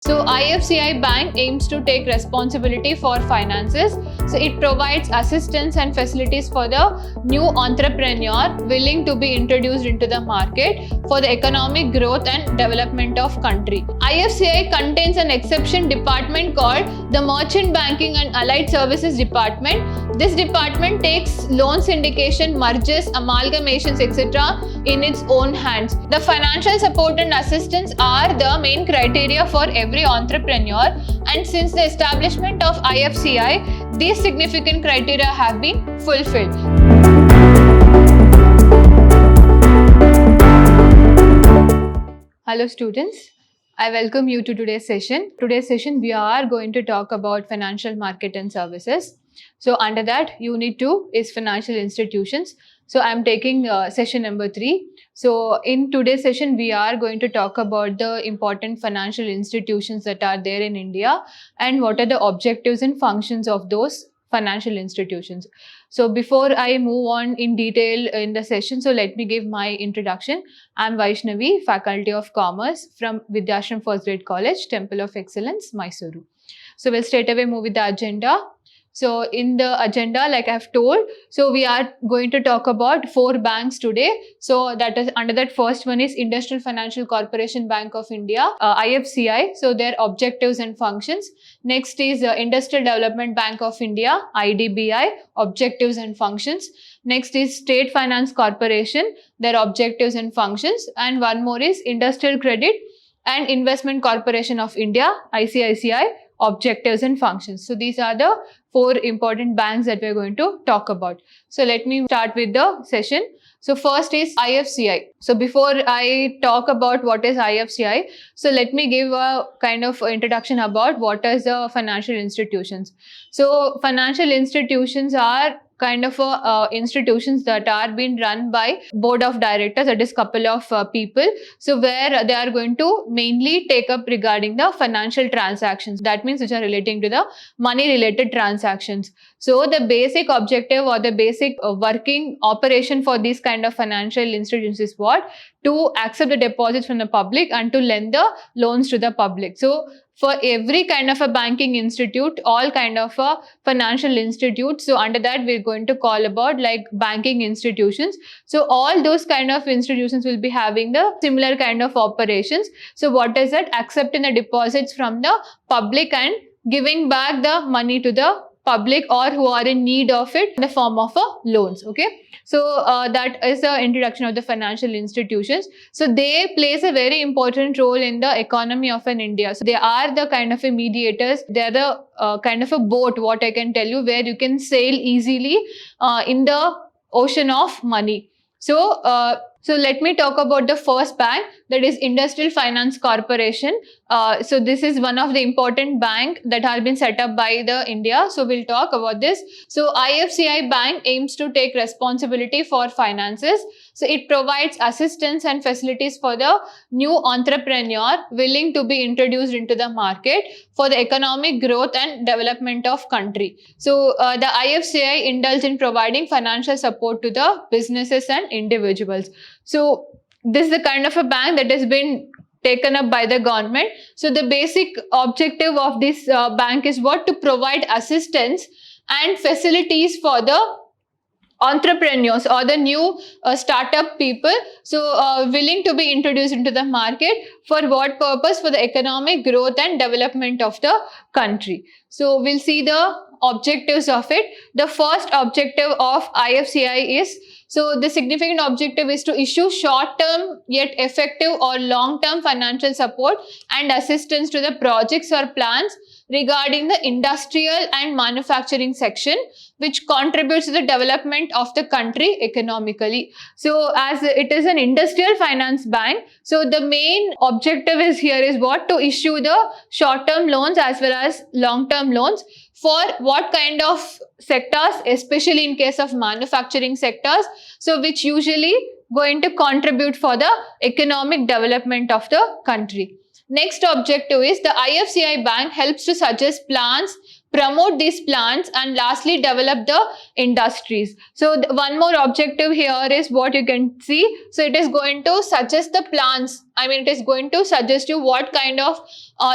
So IFCI Bank aims to take responsibility for finances. So it provides assistance and facilities for the new entrepreneur willing to be introduced into the market for the economic growth and development of country. IFCI contains an exception department called the Merchant Banking and Allied Services Department. This department takes loan syndication, mergers, amalgamations, etc. in its own hands. The financial support and assistance are the main criteria for every entrepreneur, and since the establishment of IFCI, these significant criteria have been fulfilled. Hello students, I welcome you to today's session. Today's session we are going to talk about financial market and services. So under that, unit 2 is financial institutions. So I'm taking session number 3. So in today's session, we are going to talk about the important financial institutions that are there in India and what are the objectives and functions of those financial institutions. So before I move on in detail in the session, so let me give my introduction. I'm Vaishnavi, Faculty of Commerce from Vidhyaashram First Grade College, Temple of Excellence, MYSURU. So we'll straight away move with the agenda. So in the agenda, like I have told, so we are going to talk about 4 banks today. So that is under that first one is Industrial Financial Corporation Bank of India, IFCI. So their objectives and functions. Next is Industrial Development Bank of India, IDBI, objectives and functions. Next is State Finance Corporation, their objectives and functions. And one more is Industrial Credit and Investment Corporation of India, ICICI, objectives and functions. So these are the 4 important banks that we're going to talk about. So let me start with the session. So first is IFCI. So before I talk about what is IFCI, so let me give a kind of introduction about what is the financial institutions. So financial institutions are kind of institutions that are being run by board of directors, that is couple of people. So where they are going to mainly take up regarding the financial transactions. That means which are relating to the money related transactions. So the basic objective or the basic working operation for these kind of financial institutions is what? To accept the deposits from the public and to lend the loans to the public. So for every kind of a banking institute, all kind of a financial institute, so under that we're going to call about like banking institutions. So all those kind of institutions will be having the similar kind of operations. So what is that? Accepting the deposits from the public and giving back the money to the public or who are in need of it in the form of loans. Okay, so that is the introduction of the financial institutions. So they plays a very important role in the economy of an India. So they are the kind of a mediators. They are the kind of a boat, what I can tell you, where you can sail easily in the ocean of money. So let me talk about the first bank, that is Industrial Finance Corporation. So this is one of the important bank that have been set up by the India. So we'll talk about this. So IFCI Bank aims to take responsibility for finances. So it provides assistance and facilities for the new entrepreneur willing to be introduced into the market for the economic growth and development of country. So the IFCI indulges in providing financial support to the businesses and individuals. So this is the kind of a bank that has been taken up by the government. So the basic objective of this bank is what? To provide assistance and facilities for the entrepreneurs or the new startup people, so willing to be introduced into the market. For what purpose? For the economic growth and development of the country. So we'll see the objectives of it. The first objective of IFCI is, so the significant objective is to issue short-term yet effective or long-term financial support and assistance to the projects or plans regarding the industrial and manufacturing section, which contributes to the development of the country economically. So as it is an industrial finance bank, so the main objective is here is what? To issue the short-term loans as well as long-term loans. For what kind of sectors? Especially in case of manufacturing sectors, so which usually going to contribute for the economic development of the country. Next objective is the IFCI bank helps to suggest plans, promote these plans, and lastly develop the industries. So one more objective here is what you can see. So it is going to suggest the plans. I mean, it is going to suggest you what kind of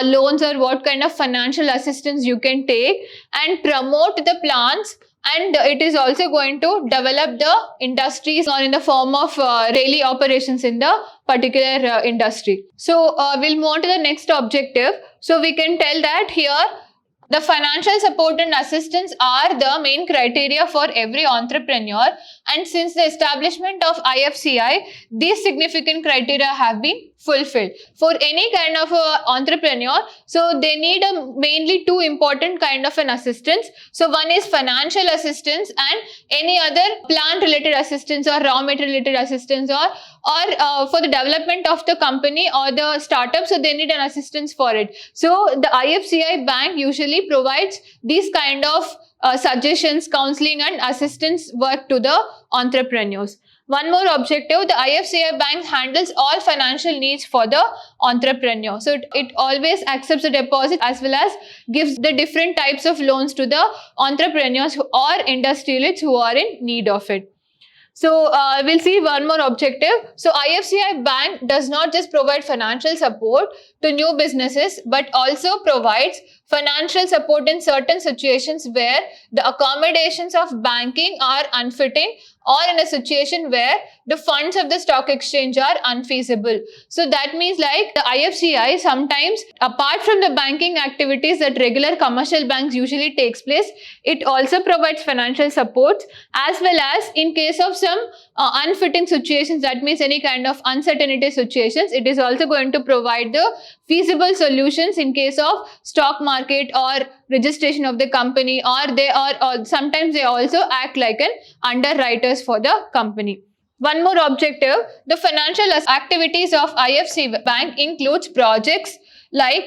loans or what kind of financial assistance you can take and promote the plans. And it is also going to develop the industries or in the form of daily operations in the particular industry. So we'll move on to the next objective. So we can tell that here the financial support and assistance are the main criteria for every entrepreneur, and since the establishment of IFCI, these significant criteria have been fulfilled. For any kind of entrepreneur, so they need mainly two important kind of an assistance. So one is financial assistance and any other plant related assistance or raw material related assistance or for the development of the company or the startup, so they need an assistance for it. So the IFCI bank usually provides these kind of suggestions, counseling and assistance work to the entrepreneurs. One more objective, the IFCI bank handles all financial needs for the entrepreneur. So it always accepts a deposit as well as gives the different types of loans to the entrepreneurs or industrialists who are in need of it. So we'll see one more objective. So IFCI bank does not just provide financial support to new businesses, but also provides financial support in certain situations where the accommodations of banking are unfitting or in a situation where the funds of the stock exchange are unfeasible. So that means like the IFCI sometimes, apart from the banking activities that regular commercial banks usually takes place, it also provides financial support as well as in case of some unfitting situations, that means any kind of uncertainty situations, it is also going to provide the feasible solutions in case of stock market or registration of the company, or they are sometimes they also act like an underwriters for the company. One more objective, the financial activities of IFCI bank includes projects like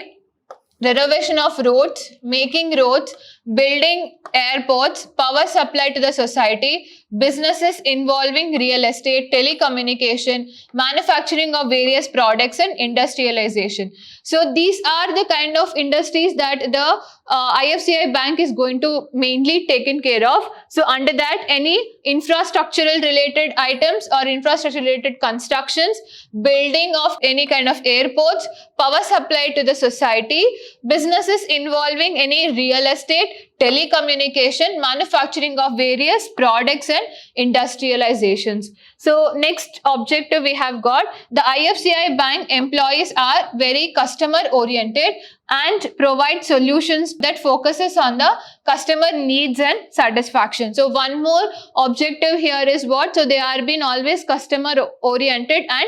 renovation of roads, making roads, building airports, power supply to the society, businesses involving real estate, telecommunication, manufacturing of various products and industrialization. So these are the kind of industries that the IFCI bank is going to mainly taken care of. So under that, any infrastructural related items or infrastructure related constructions, building of any kind of airports, power supply to the society, businesses involving any real estate, telecommunication, manufacturing of various products and industrializations. So next objective we have got, the IFCI bank employees are very customer oriented and provide solutions that focuses on the customer needs and satisfaction. So one more objective here is what? So they are being always customer oriented, and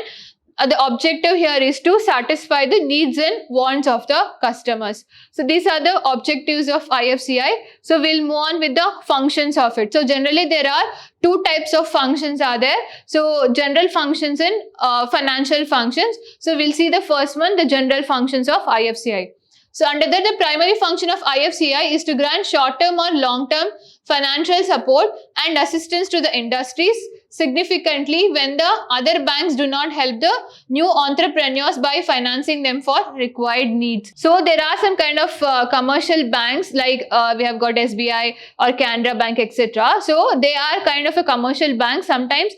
the objective here is to satisfy the needs and wants of the customers. So these are the objectives of IFCI. So we'll move on with the functions of it. So generally there are two types of functions are there. So general functions and financial functions. So we'll see the first one, the general functions of IFCI. So under that, the primary function of IFCI is to grant short-term or long-term financial support and assistance to the industries significantly when the other banks do not help the new entrepreneurs by financing them for required needs. So there are some kind of commercial banks like we have got SBI or Canara Bank, etc. So they are kind of a commercial bank. Sometimes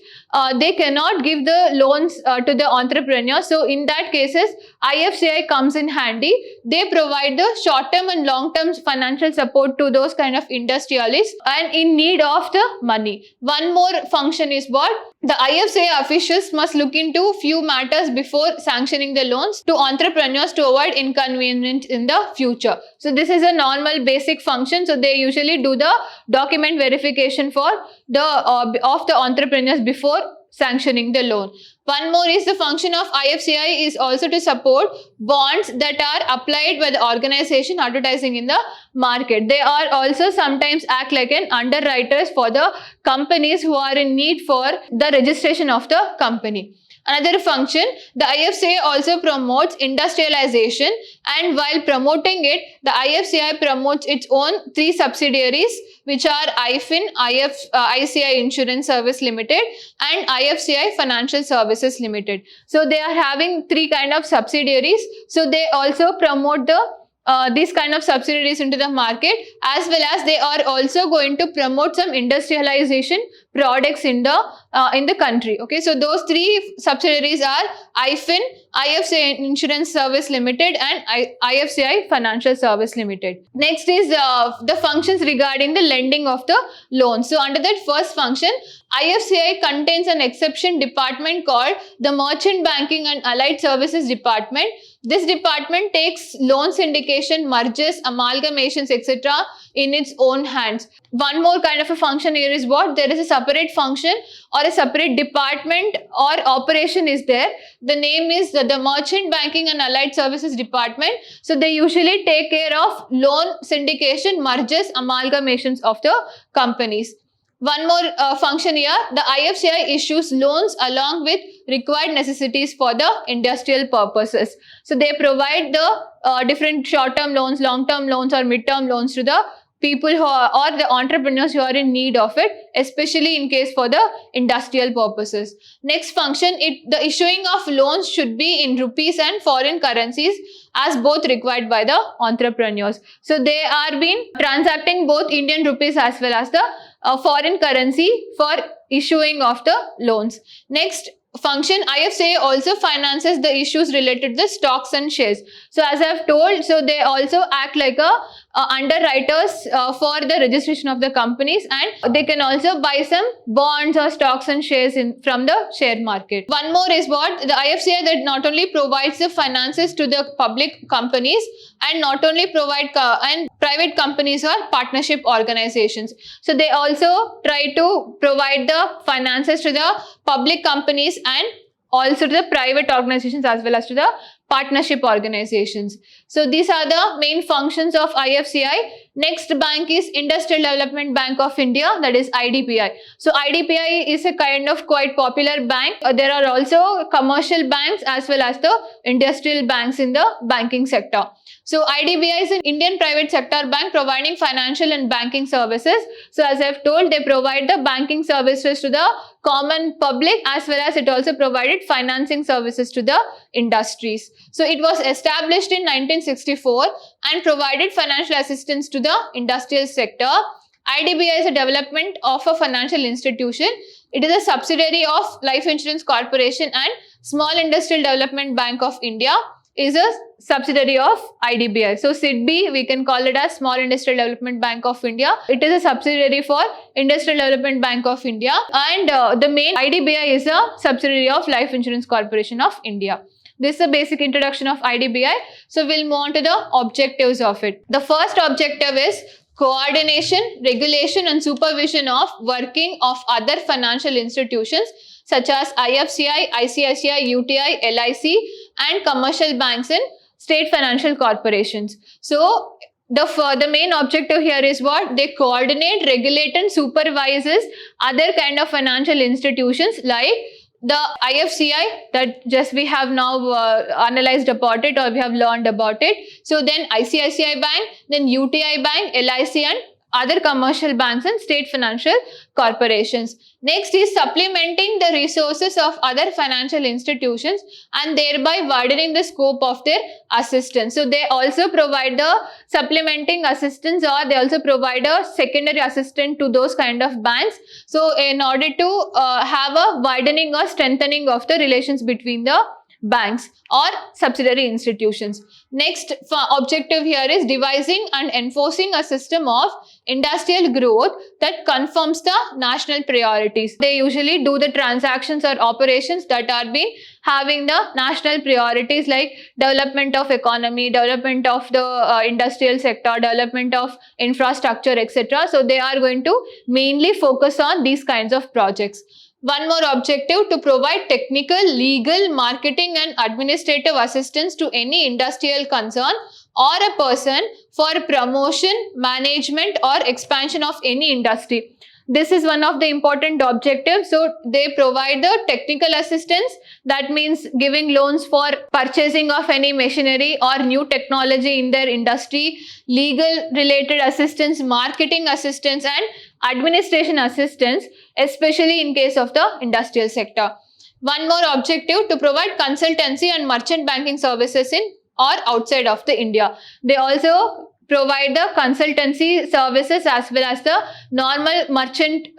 they cannot give the loans to the entrepreneurs. So in that cases, IFCI comes in handy. They provide the short-term and long-term financial support to those kind of industrialists and in need of the money. One more function is what? The IFCI officials must look into few matters before sanctioning the loans to entrepreneurs to avoid inconvenience in the future. So this is a normal basic function. So they usually do the document verification for the of the entrepreneurs before sanctioning the loan. One more is the function of IFCI is also to support bonds that are applied by the organization advertising in the market. They are also sometimes act like an underwriters for the companies who are in need for the registration of the company. Another function, the IFCI also promotes industrialization, and while promoting it, the IFCI promotes its own 3 subsidiaries which are IFIN, ICI Insurance Service Limited and IFCI Financial Services Limited. So they are having 3 kind of subsidiaries. So they also promote the these kind of subsidiaries into the market, as well as they are also going to promote some industrialization products in the country. Okay, so those three subsidiaries are IFIN, IFCI Insurance Service Limited, and IFCI Financial Service Limited. Next is the functions regarding the lending of the loans. So under that first function, IFCI contains an exception department called the Merchant Banking and Allied Services Department. This department takes loan syndication, mergers, amalgamations, etc. in its own hands. One more kind of a function here is what? There is a separate function or a separate department or operation is there. The name is the Merchant Banking and Allied Services Department. So they usually take care of loan syndication, mergers, amalgamations of the companies. One more function here, the IFCI issues loans along with required necessities for the industrial purposes. So they provide the different short-term loans, long-term loans or mid-term loans to the people who are, or the entrepreneurs who are in need of it, especially in case for the industrial purposes. Next function, the issuing of loans should be in rupees and foreign currencies as both required by the entrepreneurs. So they are been transacting both Indian rupees as well as the foreign currency for issuing of the loans. Next function, IFCI also finances the issues related to the stocks and shares. So as I have told, so they also act like a underwriters for the registration of the companies, and they can also buy some bonds or stocks and shares from the share market. One more is what? The IFCI that not only provides the finances to the public companies and not only provide and private companies or partnership organizations. So they also try to provide the finances to the public companies and also to the private organizations as well as to the partnership organizations. So these are the main functions of IFCI. Next bank is Industrial Development Bank of India, that is IDBI. So IDBI is a kind of quite popular bank. There are also commercial banks as well as the industrial banks in the banking sector. So IDBI is an Indian private sector bank providing financial and banking services. So as I have told, they provide the banking services to the common public as well as it also provided financing services to the industries. So it was established in 1964 and provided financial assistance to the industrial sector. IDBI is a development of a financial institution. It is a subsidiary of Life Insurance Corporation, and Small Industrial Development Bank of India is a subsidiary of IDBI. So SIDBI, we can call it as Small Industrial Development Bank of India. It is a subsidiary for Industrial Development Bank of India, and the main IDBI is a subsidiary of Life Insurance Corporation of India. This is a basic introduction of IDBI. So we'll move on to the objectives of it. The first objective is coordination, regulation and supervision of working of other financial institutions such as IFCI, ICICI, UTI, LIC and commercial banks and state financial corporations. So the main objective here is what? They coordinate, regulate and supervises other kind of financial institutions like the IFCI that just we have now analyzed about it or we have learned about it. So then ICICI Bank, then UTI Bank, LIC and other commercial banks and state financial corporations. Next is supplementing the resources of other financial institutions and thereby widening the scope of their assistance. So they also provide the supplementing assistance or they also provide a secondary assistance to those kind of banks. So in order to have a widening or strengthening of the relations between the banks or subsidiary institutions. Next objective here is devising and enforcing a system of industrial growth that conforms the national priorities. They usually do the transactions or operations that are being having the national priorities like development of economy, development of the industrial sector, development of infrastructure, etc. So they are going to mainly focus on these kinds of projects. One more objective, to provide technical, legal, marketing and administrative assistance to any industrial concern or a person for promotion, management or expansion of any industry. This is one of the important objectives. So they provide the technical assistance, that means giving loans for purchasing of any machinery or new technology in their industry, legal related assistance, marketing assistance and administration assistance, especially in case of the industrial sector. One more objective, to provide consultancy and merchant banking services in or outside of the India. They also provide the consultancy services as well as the normal merchant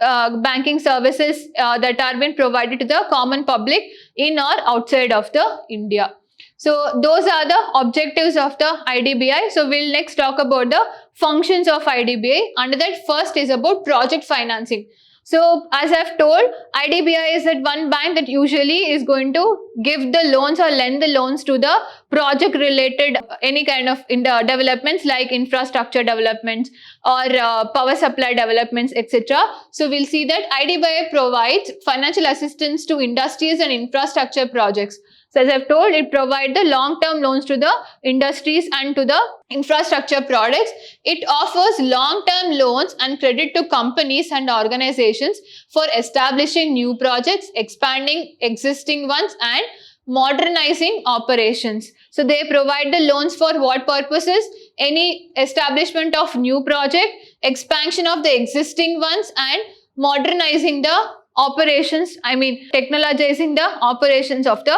banking services that are being provided to the common public in or outside of the India. So those are the objectives of the IDBI. So we'll next talk about the functions of IDBI. Under that, first is about project financing. So as I've told, IDBI is that one bank that usually is going to give the loans or lend the loans to the project related any kind of developments like infrastructure developments or power supply developments, etc. So we'll see that IDBI provides financial assistance to industries and infrastructure projects. So as I've told, it provides the long-term loans to the industries and to the infrastructure products. It offers long-term loans and credit to companies and organizations for establishing new projects, expanding existing ones, and modernizing operations. So they provide the loans for what purposes? Any establishment of new project, expansion of the existing ones, and modernizing the operations, technologizing the operations of the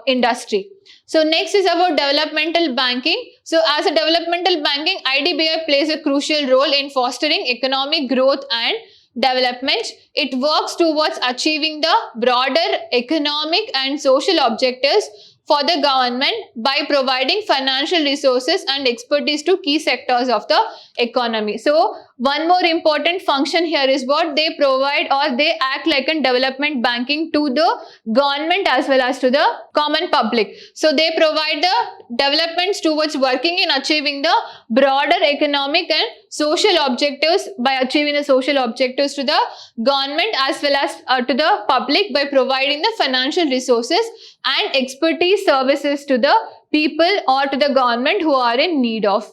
industry. So next is about developmental banking. So as a developmental banking, IDBI plays a crucial role in fostering economic growth and development. It works towards achieving the broader economic and social objectives for the government by providing financial resources and expertise to key sectors of the economy. So one more important function here is what they provide, or they act like a development banking to the government as well as to the common public. So they provide the developments towards working in achieving the broader economic and social objectives by achieving the social objectives to the government as well as to the public by providing the financial resources and expertise services to the people or to the government who are in need of.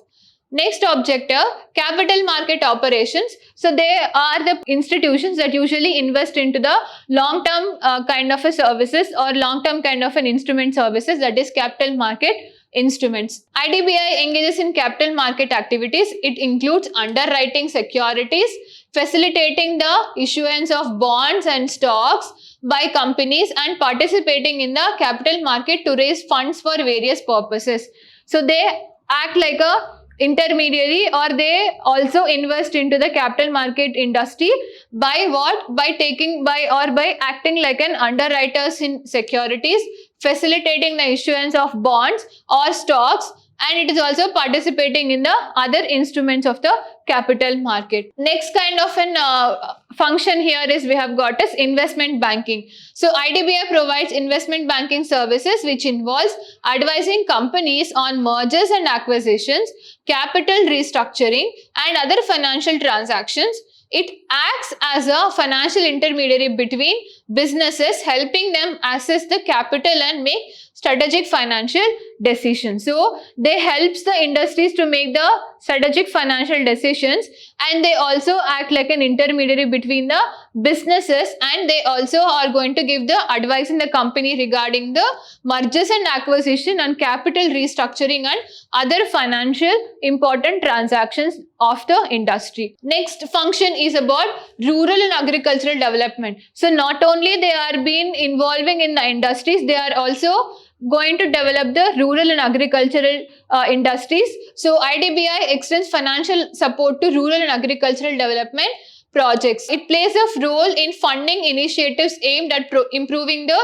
Next objective, capital market operations. So they are the institutions that usually invest into the long-term kind of a services or long-term kind of an instrument services, that is capital market instruments. IDBI engages in capital market activities. It includes underwriting securities, facilitating the issuance of bonds and stocks by companies, and participating in the capital market to raise funds for various purposes. So they act like a intermediary, or they also invest into the capital market industry by what? By acting like an underwriters in securities, facilitating the issuance of bonds or stocks, and it is also participating in the other instruments of the capital market. Next kind of an function here is we have got as investment banking. So IDBI provides investment banking services which involves advising companies on mergers and acquisitions, capital restructuring, and other financial transactions. It acts as a financial intermediary between businesses, helping them access the capital and make strategic financial decisions. So they helps the industries to make the strategic financial decisions, and they also act like an intermediary between the businesses, and they also are going to give the advice in the company regarding the mergers and acquisition and capital restructuring and other financial important transactions of the industry. Next function is about rural and agricultural development. So not only they are being involving in the industries, they are also going to develop the rural and agricultural industries. So IDBI extends financial support to rural and agricultural development projects. It plays a role in funding initiatives aimed at improving the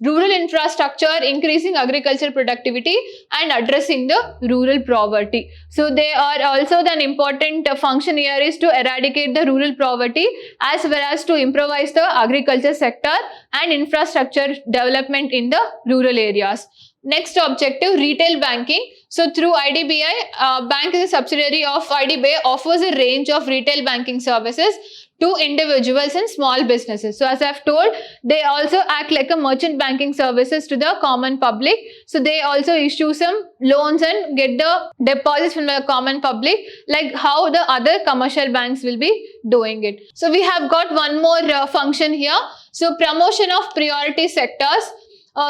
rural infrastructure, increasing agricultural productivity, and addressing the rural poverty. So they are also an important function here is to eradicate the rural poverty as well as to improvise the agriculture sector and infrastructure development in the rural areas. Next objective, retail banking. So through IDBI, bank is a subsidiary of IDBI, offers a range of retail banking services to individuals and small businesses. So as I've told, they also act like a merchant banking services to the common public. So they also issue some loans and get the deposits from the common public, like how the other commercial banks will be doing it. So we have got one more function here. So promotion of priority sectors.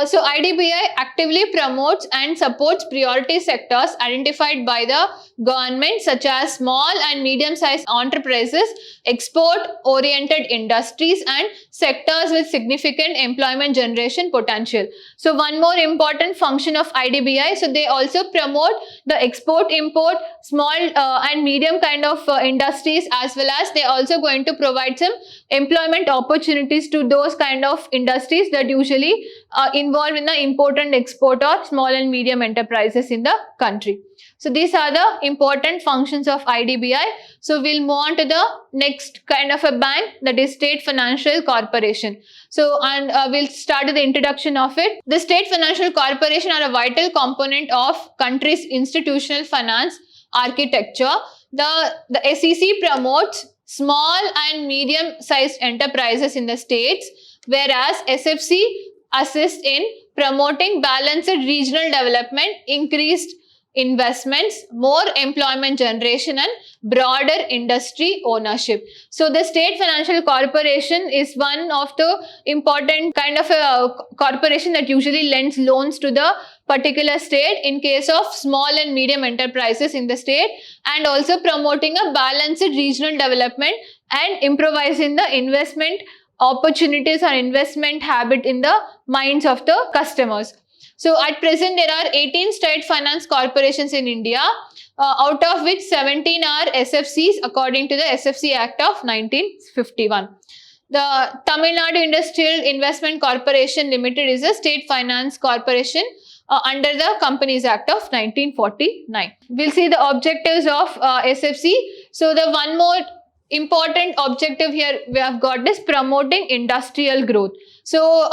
So IDBI actively promotes and supports priority sectors identified by the government such as small and medium-sized enterprises, export-oriented industries and sectors with significant employment generation potential. So one more important function of IDBI, so they also promote the export-import, small and medium kind of industries, as well as they also going to provide some employment opportunities to those kind of industries that usually involved in the import and export or small and medium enterprises in the country. So these are the important functions of IDBI. So we'll move on to the next kind of a bank, that is State Financial Corporation. So we'll start with the introduction of it. The State Financial Corporation are a vital component of country's institutional finance architecture. The SEC promotes small and medium-sized enterprises in the states, whereas SFC assists in promoting balanced regional development, increased investments, more employment generation and broader industry ownership. So the State Financial Corporation is one of the important kind of a corporation that usually lends loans to the particular state in case of small and medium enterprises in the state, and also promoting a balanced regional development and improvising the investment opportunities or investment habit in the minds of the customers. So at present there are 18 state finance corporations in India, out of which 17 are SFCs according to the SFC Act of 1951. The Tamil Nadu Industrial Investment Corporation Limited is a state finance corporation under the Companies Act of 1949. We'll see the objectives of SFC. So the one more important objective here we have got is promoting industrial growth. So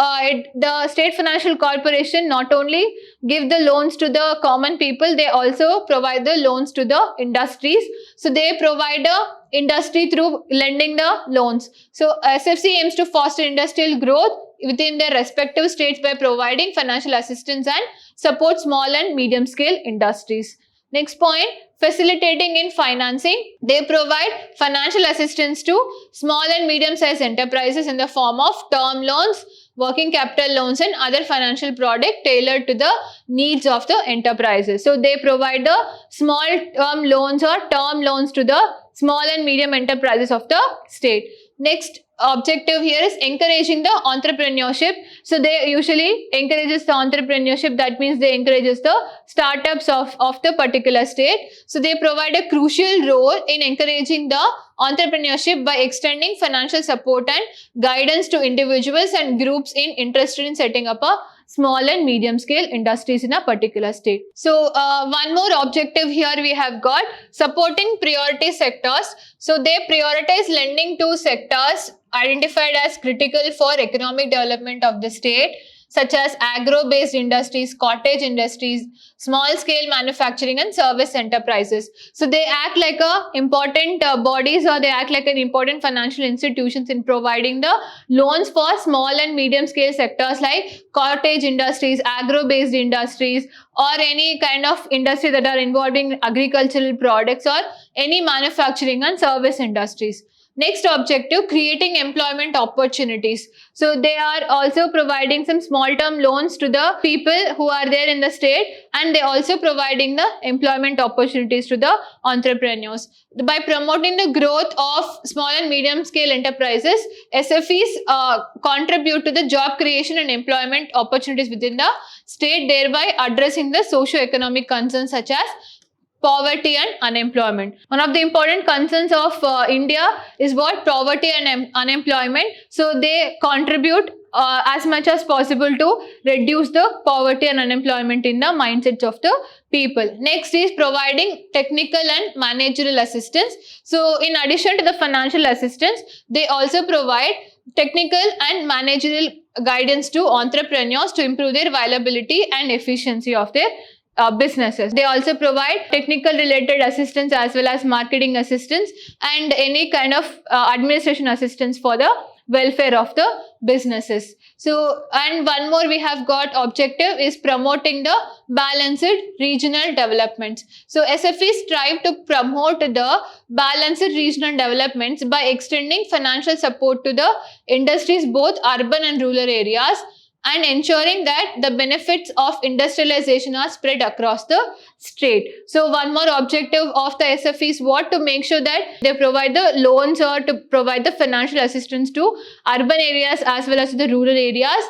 the State Financial Corporation not only give the loans to the common people, they also provide the loans to the industries. So they provide a industry through lending the loans. So SFC aims to foster industrial growth within their respective states by providing financial assistance and support small and medium scale industries. Next point, facilitating in financing. They provide financial assistance to small and medium-sized enterprises in the form of term loans, working capital loans and other financial products tailored to the needs of the enterprises. So they provide the small term loans or term loans to the small and medium enterprises of the state. Next objective here is encouraging the entrepreneurship. So they usually encourages the entrepreneurship, that means they encourages the startups of the particular state. So they provide a crucial role in encouraging the entrepreneurship by extending financial support and guidance to individuals and groups interested in setting up a small and medium scale industries in a particular state. So one more objective here we have got, supporting priority sectors. So they prioritize lending to sectors identified as critical for economic development of the state, such as agro-based industries, cottage industries, small-scale manufacturing and service enterprises. So they act like important bodies, or they act like an important financial institutions in providing the loans for small and medium-scale sectors like cottage industries, agro-based industries, or any kind of industry that are involving agricultural products or any manufacturing and service industries. Next objective, creating employment opportunities. So they are also providing some small term loans to the people who are there in the state, and they also providing the employment opportunities to the entrepreneurs. By promoting the growth of small and medium scale enterprises, SFEs contribute to the job creation and employment opportunities within the state, thereby addressing the socio-economic concerns such as poverty and unemployment. One of the important concerns of India is what? Poverty and unemployment. So they contribute as much as possible to reduce the poverty and unemployment in the mindsets of the people. Next is providing technical and managerial assistance. So in addition to the financial assistance, they also provide technical and managerial guidance to entrepreneurs to improve their viability and efficiency of their businesses. They also provide technical related assistance as well as marketing assistance and any kind of administration assistance for the welfare of the businesses. So, and one more we have got objective is promoting the balanced regional developments. So SFEs strive to promote the balanced regional developments by extending financial support to the industries, both urban and rural areas, and ensuring that the benefits of industrialization are spread across the state. So one more objective of the SFE is what? To make sure that they provide the loans or to provide the financial assistance to urban areas as well as the rural areas,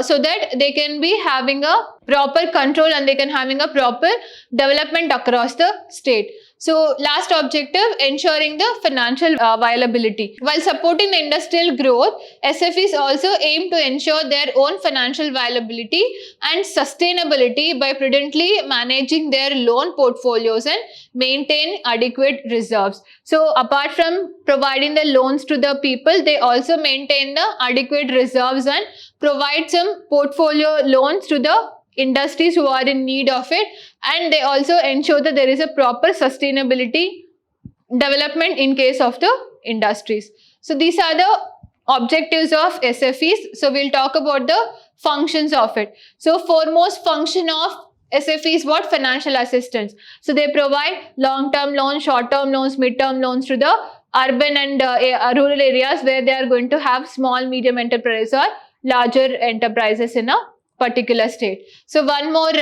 so that they can be having a proper control and they can having a proper development across the state. So last objective, ensuring the financial viability. While supporting the industrial growth, SFEs also aim to ensure their own financial viability and sustainability by prudently managing their loan portfolios and maintain adequate reserves. So apart from providing the loans to the people, they also maintain the adequate reserves and provide some portfolio loans to the industries who are in need of it, and they also ensure that there is a proper sustainability development in case of the industries. So these are the objectives of SFEs. So we'll talk about the functions of it. So foremost function of SFE is what? Financial assistance. So they provide long-term loans, short-term loans, mid-term loans to the urban and rural areas where they are going to have small, medium enterprises or larger enterprises in a particular state. So one more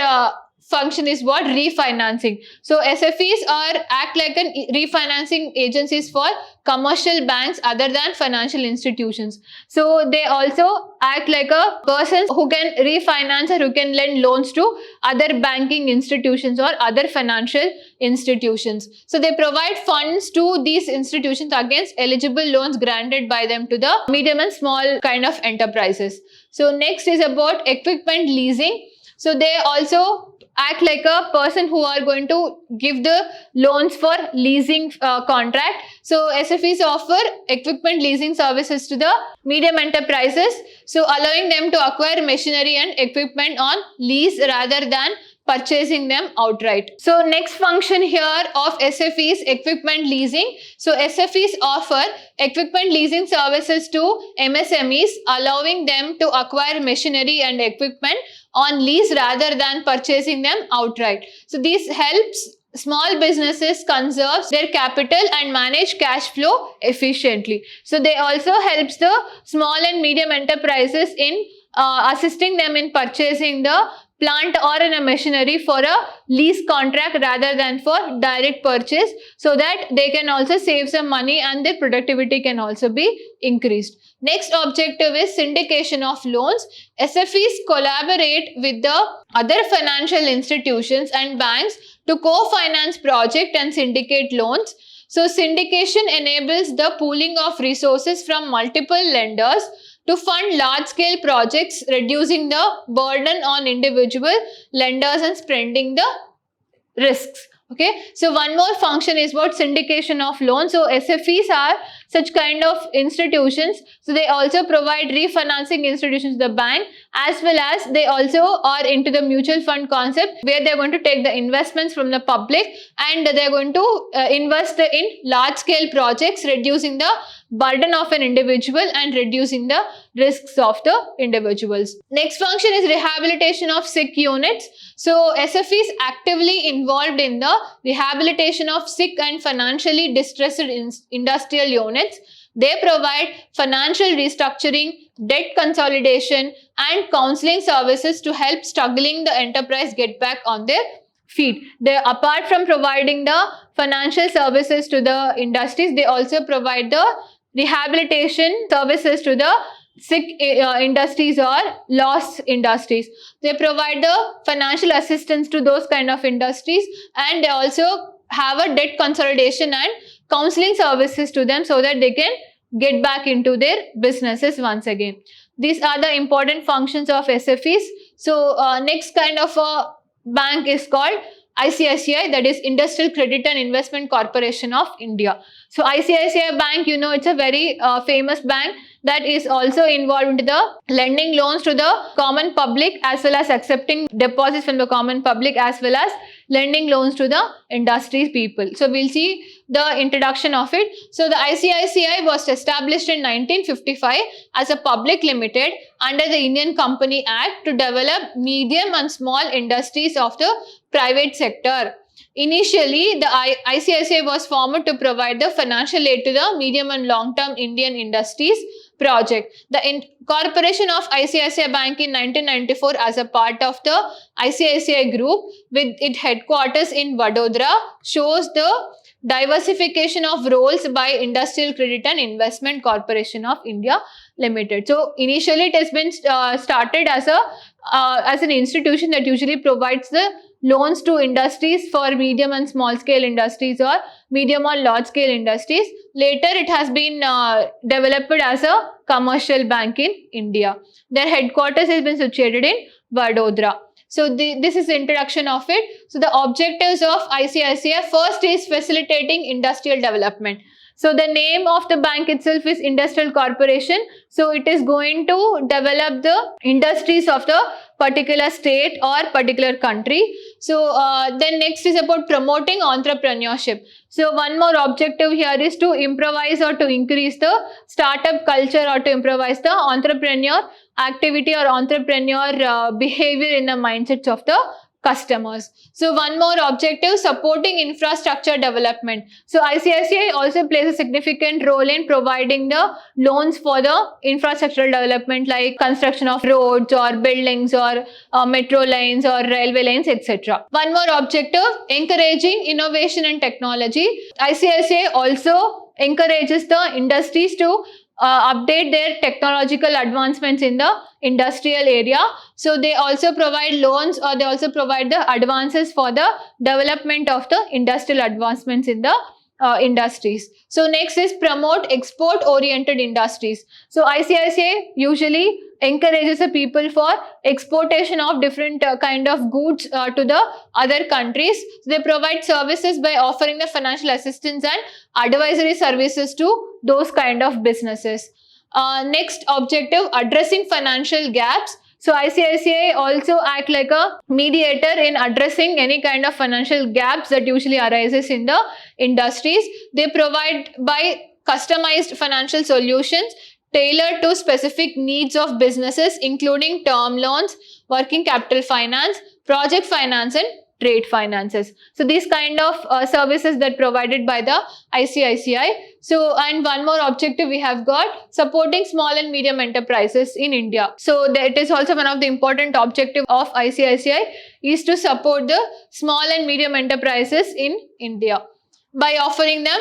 function is what? Refinancing. So SFEs act like an refinancing agencies for commercial banks other than financial institutions. So they also act like a person who can refinance or who can lend loans to other banking institutions or other financial institutions. So they provide funds to these institutions against eligible loans granted by them to the medium and small kind of enterprises. So next is about equipment leasing. So they also act like a person who are going to give the loans for leasing contract. So SFEs offer equipment leasing services to the medium enterprises, so allowing them to acquire machinery and equipment on lease rather than purchasing them outright. So next function here of SFE is equipment leasing. So SFEs offer equipment leasing services to MSMEs, allowing them to acquire machinery and equipment on lease rather than purchasing them outright. So this helps small businesses conserve their capital and manage cash flow efficiently. So they also helps the small and medium enterprises in assisting them in purchasing the plant or in a machinery for a lease contract rather than for direct purchase, so that they can also save some money and their productivity can also be increased. Next objective is syndication of loans. SFEs collaborate with the other financial institutions and banks to co-finance project and syndicate loans. So syndication enables the pooling of resources from multiple lenders to fund large-scale projects, reducing the burden on individual lenders and spreading the risks. Okay, so one more function is what? Syndication of loans. So SFEs are such kind of institutions. So they also provide refinancing institutions, the bank, as well as they also are into the mutual fund concept, where they're going to take the investments from the public and they're going to invest in large-scale projects, reducing the burden of an individual and reducing the risks of the individuals. Next function is rehabilitation of sick units. So SFEs actively involved in the rehabilitation of sick and financially distressed industrial units. They provide financial restructuring, debt consolidation and counseling services to help struggling the enterprise get back on their feet. They, apart from providing the financial services to the industries, they also provide the rehabilitation services to the sick industries or lost industries. They provide the financial assistance to those kind of industries, and they also have a debt consolidation and counseling services to them so that they can get back into their businesses once again. These are the important functions of SFEs. So next kind of a bank is called ICICI, that is Industrial Credit and Investment Corporation of India. So ICICI Bank, you know, it's a very famous bank that is also involved in the lending loans to the common public, as well as accepting deposits from the common public, as well as lending loans to the industry people. So we'll see the introduction of it. So the ICICI was established in 1955 as a public limited under the Indian Company Act to develop medium and small industries of the private sector. Initially, the ICICI was formed to provide the financial aid to the medium and long-term Indian industries project. The incorporation of ICICI Bank in 1994 as a part of the ICICI Group with its headquarters in Vadodara shows the diversification of roles by Industrial Credit and Investment Corporation of India Limited. So initially it has been started as an institution that usually provides the loans to industries for medium and small scale industries or medium or large scale industries. Later it has been developed as a commercial bank in India. Their headquarters has been situated in Vadodara. So this is the introduction of it. So the objectives of ICICI, first is facilitating industrial development. So the name of the bank itself is Industrial Corporation. So it is going to develop the industries of the particular state or particular country. So then next is about promoting entrepreneurship. So one more objective here is to improvise or to increase the startup culture or to improvise the entrepreneur activity or entrepreneur behavior in the mindsets of the customers. So one more objective, supporting infrastructure development. So ICICI also plays a significant role in providing the loans for the infrastructural development like construction of roads or buildings or metro lines or railway lines, etc. One more objective, encouraging innovation and technology. ICICI also encourages the industries to update their technological advancements in the industrial area. So they also provide loans or they also provide the advances for the development of the industrial advancements in the industries. So next is promote export oriented industries. So ICICI usually encourages the people for exportation of different kind of goods to the other countries. So they provide services by offering the financial assistance and advisory services to those kind of businesses. Next objective, addressing financial gaps. So ICICI also act like a mediator in addressing any kind of financial gaps that usually arises in the industries. They provide by customized financial solutions tailored to specific needs of businesses, including term loans, working capital finance, project finance and trade finances. So these kind of services that provided by the ICICI. So and one more objective we have got, supporting small and medium enterprises in India. So that is also one of the important objective of ICICI is to support the small and medium enterprises in India by offering them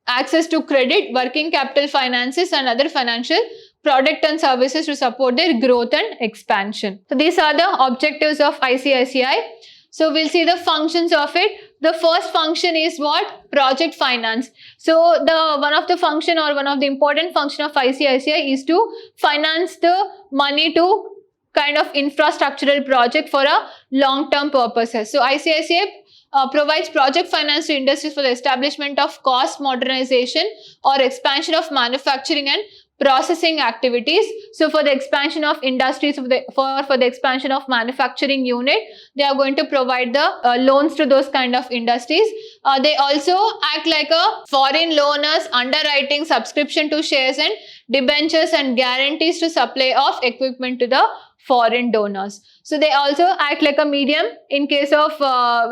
access to credit, working capital finances and other financial product and services to support their growth and expansion. So these are the objectives of ICICI. So we'll see the functions of it. The first function is what? Project finance. So the one of the important function of ICICI is to finance the money to kind of infrastructural project for a long-term purposes. So ICICI provides project finance to industries for the establishment of cost modernization or expansion of manufacturing and processing activities. So for the expansion of industries, for the expansion of manufacturing unit, they are going to provide the loans to those kind of industries. They also act like a foreign loaners, underwriting, subscription to shares and debentures and guarantees to supply of equipment to the foreign donors. So they also act like a medium in case of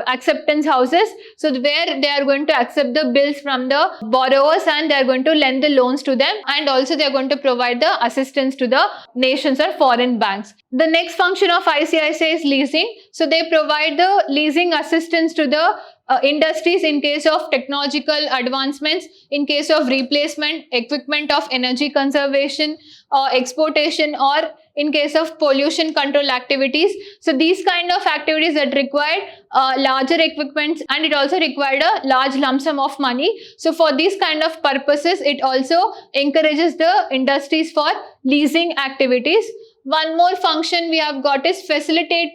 acceptance houses. So where they are going to accept the bills from the borrowers and they are going to lend the loans to them, and also they are going to provide the assistance to the nations or foreign banks. The next function of ICICI is leasing. So they provide the leasing assistance to the industries in case of technological advancements, in case of replacement equipment of energy conservation or exportation, or in case of pollution control activities. So these kind of activities that required larger equipment and it also required a large lump sum of money. So for these kind of purposes, it also encourages the industries for leasing activities. One more function we have got is facilitate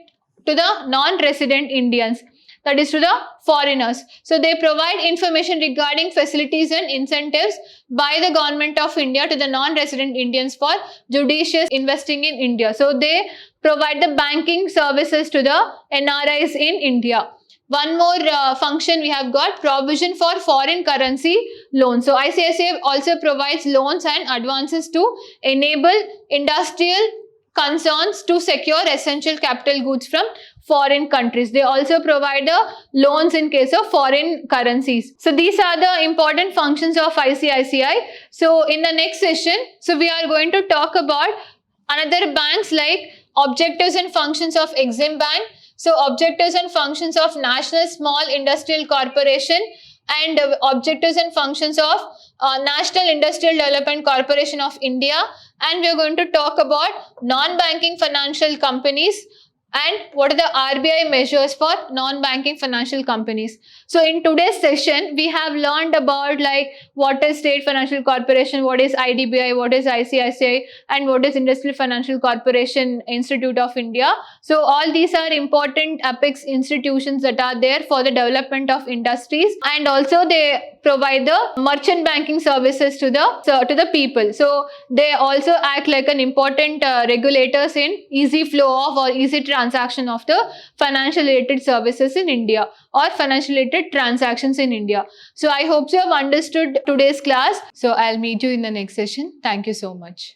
to the non-resident Indians, that is to the foreigners. So they provide information regarding facilities and incentives by the government of India to the non-resident Indians for judicious investing in India. So they provide the banking services to the NRIs in India. One more function we have got, provision for foreign currency loans. So ICICI also provides loans and advances to enable industrial concerns to secure essential capital goods from foreign countries. They also provide the loans in case of foreign currencies. So these are the important functions of ICICI. So in the next session, so we are going to talk about another banks like objectives and functions of Exim Bank. So objectives and functions of National Small Industrial Corporation and objectives and functions of National Industrial Development Corporation of India. And we are going to talk about non-banking financial companies and what are the RBI measures for non-banking financial companies. So in today's session, we have learned about like what is State Financial Corporation, what is IDBI, what is ICICI, and what is Industrial Financial Corporation Institute of India. So all these are important apex institutions that are there for the development of industries, and also they provide the merchant banking services to the people. So they also act like an important regulators in easy flow of or easy transaction of the financial related services in India or financial related transactions in India. So I hope you have understood today's class. So I'll meet you in the next session. Thank you so much.